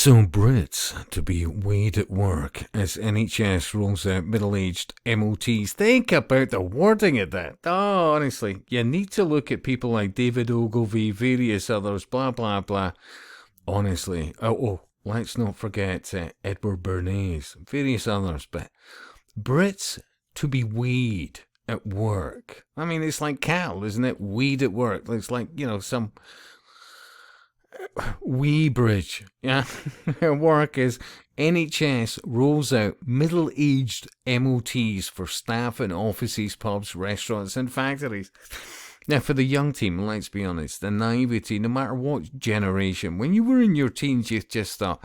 So Brits to be weighed at work as NHS rolls out middle-aged MOTs. Think about the wording of that. Oh, honestly, you need to look at people like David Ogilvy, various others, blah, blah, blah. Honestly, let's not forget Edward Bernays, various others, but Brits to be weighed at work. I mean, it's like cattle, isn't it? Weighed at work. It's like, some wee bridge, yeah. Work is NHS rolls out middle-aged MOTs for staff in offices, pubs, restaurants and factories. Now, for the young team, let's be honest, the naivety, no matter what generation, when you were in your teens, you just thought,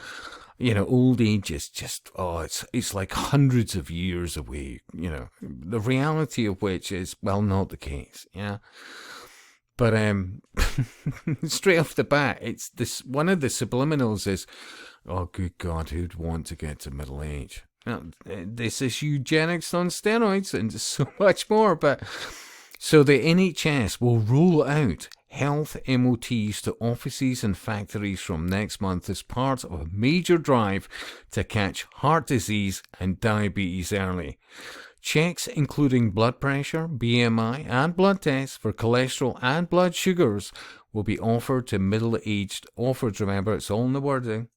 old age is just, it's like hundreds of years away, the reality of which is, well, not the case, yeah. But straight off the bat, it's this. One of the subliminals is, "Oh, good God, who'd want to get to middle age?" Now, this is eugenics on steroids and so much more. But so the NHS will roll out health MOTs to offices and factories from next month as part of a major drive to catch heart disease and diabetes early. Checks including blood pressure, BMI, and blood tests for cholesterol and blood sugars will be offered to middle-aged, remember, it's all in the wording,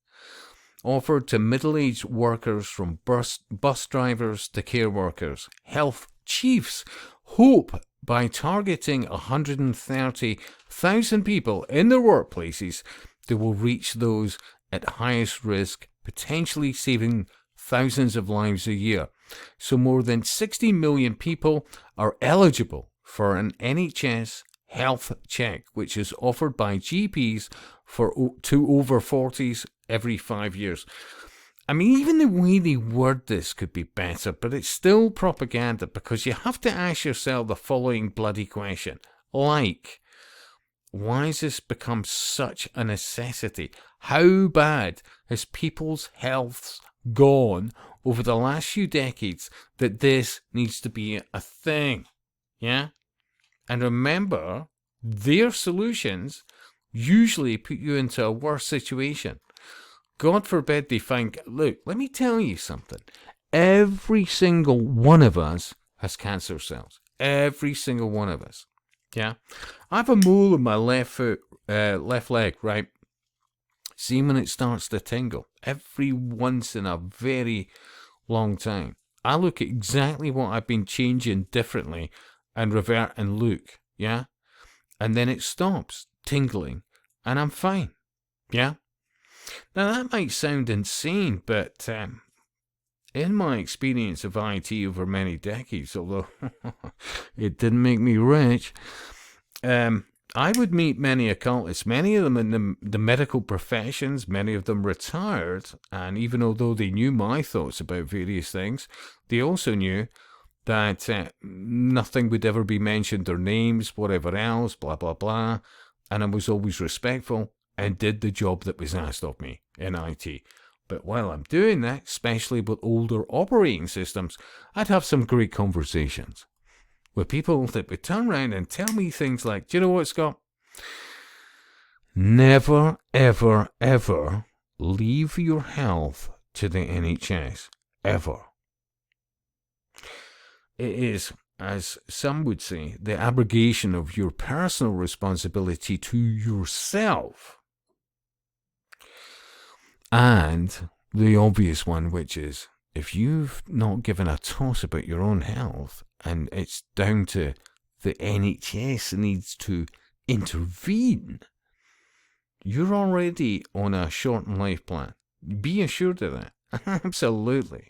offered to middle-aged workers from bus drivers to care workers. Health chiefs hope by targeting 130,000 people in their workplaces, they will reach those at highest risk, potentially saving thousands of lives a year. So more than 60 million people are eligible for an NHS health check, which is offered by GPs to over 40s every 5 years. I mean, even the way they word this could be better, but it's still propaganda because you have to ask yourself the following bloody question. Like, why has this become such a necessity? How bad has people's health gone over the last few decades that this needs to be a thing? Yeah? And remember, their solutions usually put you into a worse situation. God forbid they find, look, let me tell you something. Every single one of us has cancer cells. Every single one of us. Yeah? I have a mole in my left foot, left leg, right? See when it starts to tingle. Every once in a very long time. I look at exactly what I've been changing differently and revert and look, yeah? And then it stops tingling and I'm fine, yeah? Now that might sound insane, but in my experience of IT over many decades, although it didn't make me rich, I would meet many occultists, many of them in the medical professions, many of them retired, and even although they knew my thoughts about various things, they also knew that nothing would ever be mentioned, their names, whatever else, blah, blah, blah, and I was always respectful and did the job that was asked of me in IT. But while I'm doing that, especially with older operating systems, I'd have some great conversations with people that would turn around and tell me things like, do you know what, Scott? Never, ever, ever leave your health to the NHS. Ever. It is, as some would say, the abrogation of your personal responsibility to yourself. And the obvious one, which is, if you've not given a toss about your own health, and it's down to the NHS needs to intervene, you're already on a shortened life plan. Be assured of that. Absolutely.